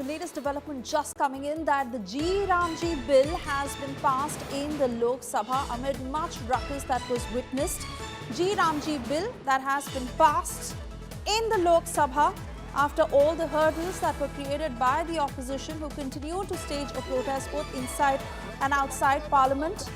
the latest development just coming in that the G Ramji bill has been passed in the Lok Sabha amid much ruckus that was witnessed. G Ramji bill that has been passed in the Lok Sabha after all the hurdles that were created by the opposition who continue to stage a protest both inside and outside Parliament.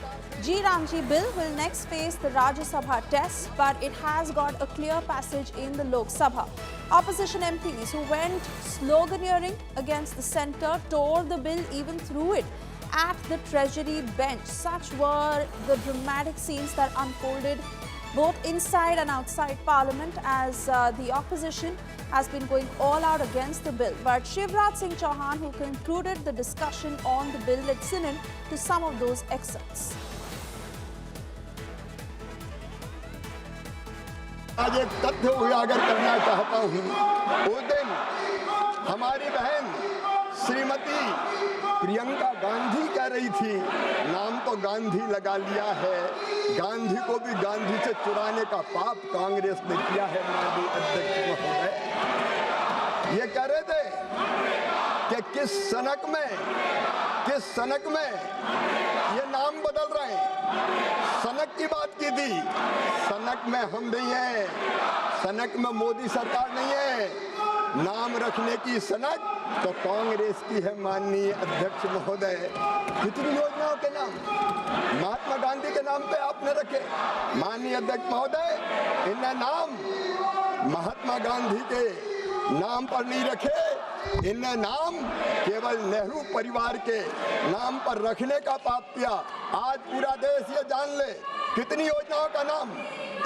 G Ramji bill will next face the Rajya Sabha test, but it has got a clear passage in the Lok Sabha. Opposition MPs who went sloganeering against the centre tore the bill even through it at the Treasury bench. Such were the dramatic scenes that unfolded both inside and outside Parliament as the opposition has been going all out against the bill. But Shivraj Singh Chauhan, who concluded the discussion on the bill, let's listen in to some of those excerpts. आज एक तथ्य उजागर करना चाहता हूँ। उस दिन हमारी बहन श्रीमती प्रियंका गांधी कह रही थी, नाम तो गांधी लगा लिया है, गांधी को भी गांधी से चुराने का पाप कांग्रेस ने किया है। माननीय अध्यक्ष महोदय ये कह रहे थे कि किस सनक में ये नाम बदल रहे हैं। सनक की बात की थी, सनक में हम नहीं है, सनक में मोदी सरकार नहीं है, नाम रखने की सनक तो कांग्रेस की है। माननीय अध्यक्ष महोदय कितनी योजनाओं के नाम महात्मा गांधी के नाम पे आपने रखे। माननीय अध्यक्ष महोदय इनने नाम महात्मा गांधी के नाम पर नहीं रखे, इनने नाम केवल नेहरू परिवार के नाम पर रखने का पाप किया। आज पूरा देश ये जान ले कितनी योजनाओं का नाम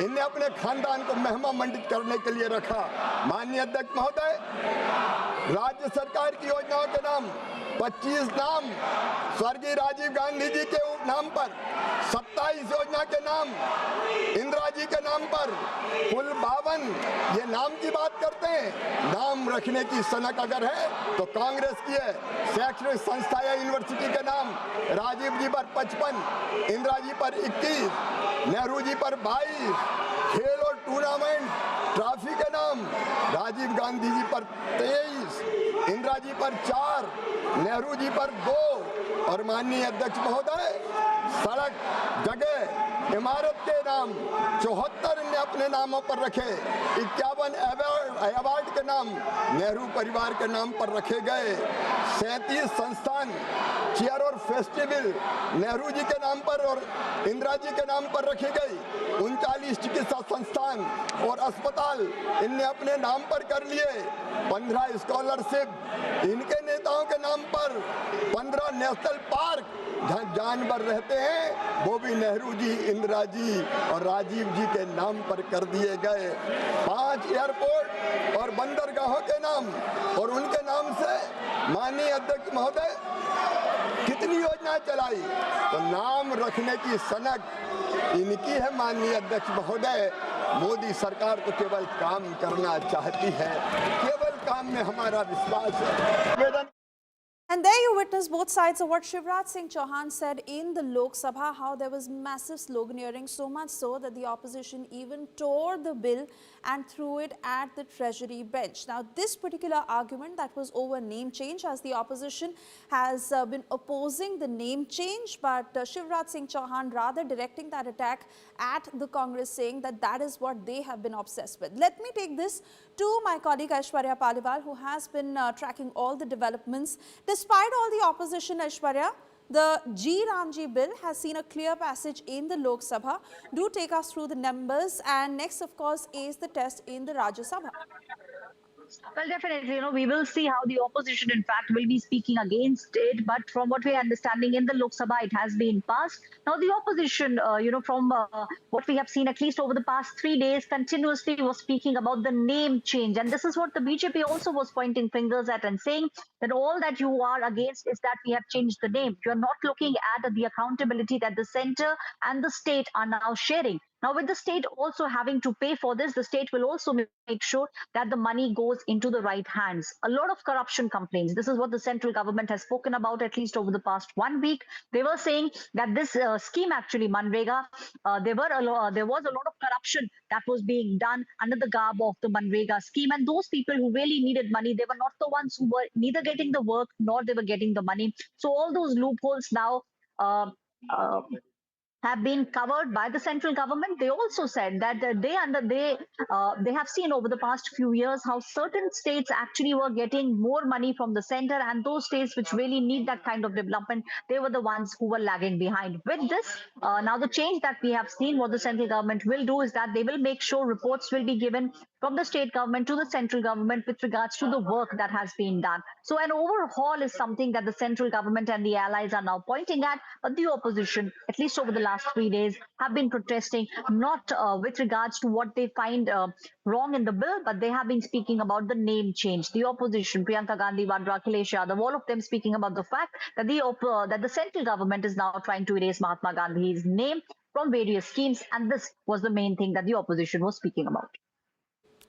इनने अपने खानदान को महिमा मंडित करने के लिए रखा। माननीय अध्यक्ष महोदय राज्य सरकार की योजनाओं के नाम 25 नाम स्वर्गीय राजीव गांधी जी के नाम पर, 27 योजना के नाम इंदिरा जी के नाम पर, कुल 52 ये नाम की बात करते हैं। नाम रखने की सनक अगर है तो कांग्रेस की है। शैक्षणिक संस्था या यूनिवर्सिटी के नाम राजीव जी पर 55, इंदिरा जी पर 21, नेहरू जी पर 22, खेल और टूर्नामेंट ट्रॉफी के नाम राजीव गांधी जी पर 23, इंदिरा जी पर 4, नेहरू जी पर 2 और माननीय अध्यक्ष महोदय सड़क जगह इमारत के नाम 74 ने अपने नामों पर रखे। 51 अवार्ड के नाम नेहरू परिवार के नाम पर रखे गए। 37 संस्थान चेयर और फेस्टिवल नेहरू जी के नाम पर और इंदिरा जी के नाम पर रखी गई। 39 चिकित्सा संस्थान और अस्पताल इनने अपने नाम पर कर लिए। 15 स्कॉलरशिप इनके नेताओं के नाम पर। 15 नेशनल पार्क जहाँ जानवर रहते हैं वो भी नेहरू जी, इंदिरा जी और राजीव जी के नाम पर कर दिए गए। 5 एयरपोर्ट और बंदरगाहों के नाम और उनके नाम से माननीय अध्यक्ष महोदय कितनी योजनाएं चलाई। तो नाम रखने की सनक इनकी है। माननीय अध्यक्ष महोदय मोदी सरकार तो केवल काम करना चाहती है, केवल काम में हमारा विश्वास है। And there you witness both sides of what Shivraj Singh Chauhan said in the Lok Sabha, how there was massive sloganeering, so much so that the opposition even tore the bill and threw it at the Treasury bench. Now, this particular argument that was over name change, as the opposition has been opposing the name change, but Shivraj Singh Chauhan rather directing that attack at the Congress, saying that that is what they have been obsessed with. Let me take this to my colleague Aishwarya Paliwal, who has been tracking all the developments. Despite all the opposition, Aishwarya, the G Ramji bill has seen a clear passage in the Lok Sabha. Do take us through the numbers, and next, of course, is the test in the Rajya Sabha. Well, definitely, we will see how the opposition, in fact, will be speaking against it. But from what we are understanding in the Lok Sabha, it has been passed. Now, the opposition, from what we have seen, at least over the past 3 days, continuously was speaking about the name change. And this is what the BJP also was pointing fingers at and saying that all that you are against is that we have changed the name. You are not looking at the accountability that the center and the state are now sharing. Now, with the state also having to pay for this, the state will also make sure that the money goes into the right hands. A lot of corruption complaints. This is what the central government has spoken about, at least over the past 1 week. They were saying that this scheme, actually, Manrega, there was a lot of corruption that was being done under the garb of the Manrega scheme. And those people who really needed money, they were not the ones who were neither getting the work nor they were getting the money. So all those loopholes now uh, uh, have been covered by the central government. They also said that they have seen over the past few years how certain states actually were getting more money from the center, and those states which really need that kind of development, they were the ones who were lagging behind. With this, now the change that we have seen, what the central government will do is that they will make sure reports will be given from the state government to the central government with regards to the work that has been done. So an overhaul is something that the central government and the allies are now pointing at, but the opposition, at least over the last 3 days, have been protesting not with regards to what they find wrong in the bill, but they have been speaking about the name change. The opposition, Priyanka Gandhi, Vadra, Akhilesh Yadav, all of them speaking about the fact that the central government is now trying to erase Mahatma Gandhi's name from various schemes, and this was the main thing that the opposition was speaking about.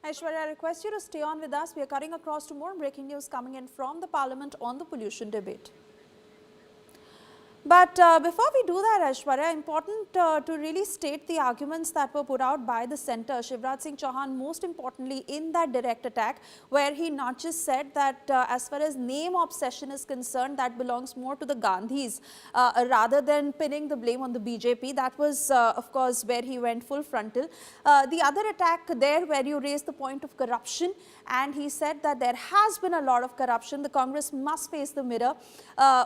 Aishwarya, I request you to stay on with us. We are cutting across to more breaking news coming in from the Parliament on the pollution debate. But before we do that, Aishwarya, important to really state the arguments that were put out by the centre. Shivraj Singh Chauhan, most importantly, in that direct attack, where he not just said that as far as name obsession is concerned, that belongs more to the Gandhis, rather than pinning the blame on the BJP. That was, of course, where he went full frontal. The other attack there, where you raised the point of corruption, and he said that there has been a lot of corruption. The Congress must face the mirror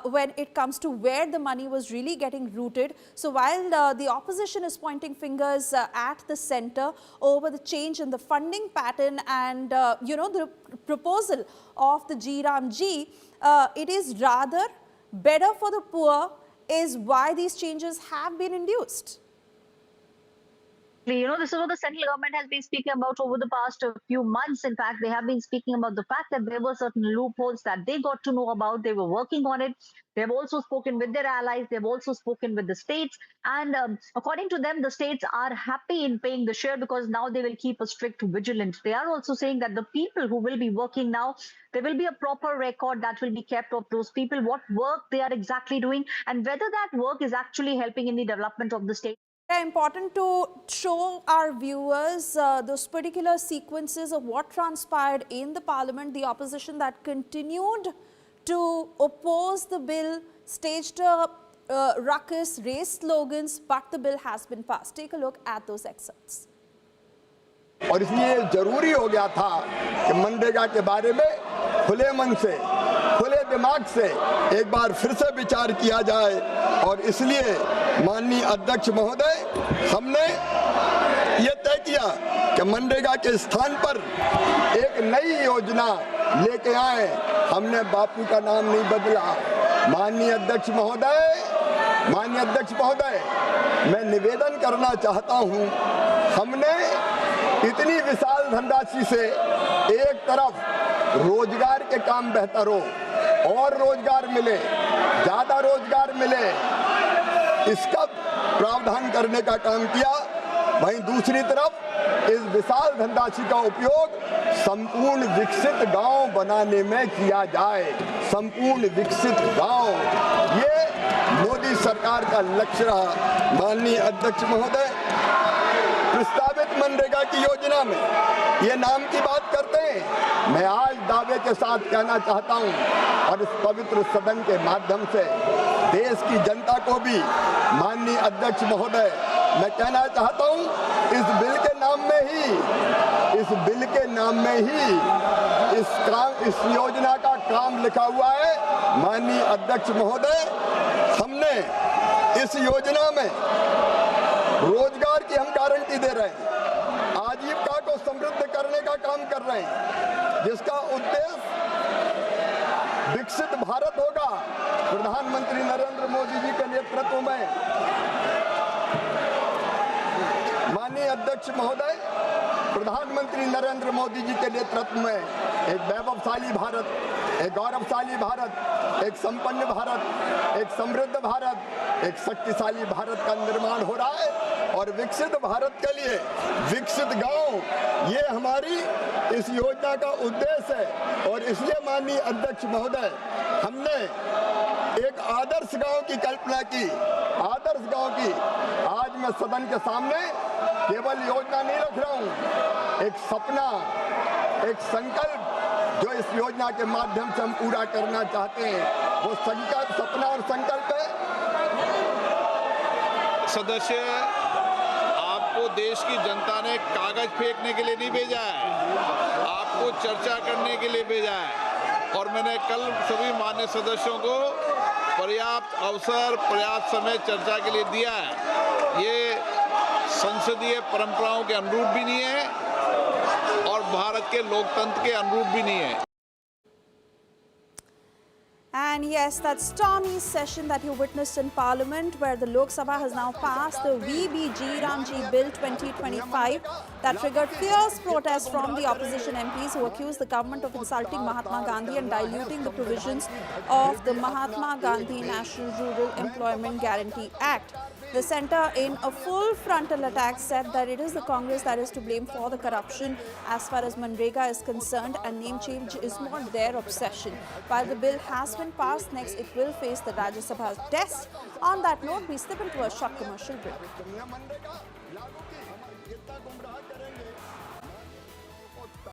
when it comes to where the money was really getting rooted. So while the opposition is pointing fingers at the centre over the change in the funding pattern and the proposal of the G Ram G, it is rather better for the poor is why these changes have been induced. This is what the central government has been speaking about over the past few months. In fact, they have been speaking about the fact that there were certain loopholes that they got to know about. They were working on it. They've also spoken with their allies. They've also spoken with the states. And according to them, the states are happy in paying the share because now they will keep a strict vigilance. They are also saying that the people who will be working now, there will be a proper record that will be kept of those people, what work they are exactly doing, and whether that work is actually helping in the development of the state. Important to show our viewers those particular sequences of what transpired in the Parliament, the opposition that continued to oppose the bill, staged a ruckus, raised slogans, but the bill has been passed. Take a look at those excerpts. और इसलिए जरूरी हो गया था कि मनरेगा के बारे में खुले मन से, खुले दिमाग से एक बार फिर से विचार किया जाए। और इसलिए माननीय अध्यक्ष महोदय, हमने ये तय किया कि मनरेगा के स्थान पर एक नई योजना लेके आए। हमने बापू का नाम नहीं बदला। माननीय अध्यक्ष महोदय, मैं निवेदन करना चाहता हूं, हमने इतनी विशाल धनराशि से एक तरफ रोजगार के काम बेहतर हो और रोजगार मिले, ज्यादा रोजगार मिले, इसका प्रावधान करने का काम किया। वहीं दूसरी तरफ इस विशाल धनराशि का उपयोग संपूर्ण विकसित गांव बनाने में किया जाए। संपूर्ण विकसित गांव, ये मोदी सरकार का लक्ष्य रहा। माननीय अध्यक्ष महोदय, प्रस्तावित मनरेगा की योजना में ये नाम की बात करते हैं। मैं आज दावे के साथ कहना चाहता हूं और इस पवित्र सदन के माध्यम से देश की जनता को भी, माननीय अध्यक्ष महोदय, मैं कहना चाहता हूं, इस बिल के नाम में ही इस योजना का काम लिखा हुआ है। माननीय अध्यक्ष महोदय, हमने इस योजना में रोजगार की हम गारंटी दे रहे हैं, आजीविका को समृद्ध करने का काम कर रहे हैं, जिसका उद्देश्य विकसित भारत होगा। प्रधानमंत्री नरेंद्र मोदी जी के नेतृत्व में, माननीय अध्यक्ष महोदय, प्रधानमंत्री नरेंद्र मोदी जी के नेतृत्व में एक वैभवशाली भारत, एक गौरवशाली भारत, एक संपन्न भारत, एक समृद्ध भारत, एक शक्तिशाली भारत का निर्माण हो रहा है। और विकसित भारत के लिए विकसित गांव, ये हमारी इस योजना का उद्देश्य है। और इसलिए माननीय अध्यक्ष महोदय, हमने एक आदर्श गांव की कल्पना की, आदर्श गांव की। आज मैं सदन के सामने केवल योजना नहीं रख रहा हूं, एक सपना, एक संकल्प जो इस योजना के माध्यम से हम पूरा करना चाहते हैं, वो संकल्प, सपना और संकल्प है। सदस्य, आपको देश की जनता ने कागज फेंकने के लिए नहीं भेजा है, आपको चर्चा करने के लिए भेजा है। और मैंने कल सभी मान्य सदस्यों को पर्याप्त अवसर, पर्याप्त समय चर्चा के लिए दिया है। ये संसदीय परंपराओं के अनुरूप भी नहीं है और भारत के लोकतंत्र के अनुरूप भी नहीं है। And yes, that stormy session that you witnessed in Parliament, where the Lok Sabha has now passed the VBG Ramji Bill 2025, that triggered fierce protests from the opposition MPs who accused the government of insulting Mahatma Gandhi and diluting the provisions of the Mahatma Gandhi National Rural Employment Guarantee Act. The centre, in a full frontal attack, said that it is the Congress that is to blame for the corruption as far as Manrega is concerned, and name change is not their obsession. While the bill has been passed, next it will face the Rajya Sabha's test. On that note, we step into a short commercial break.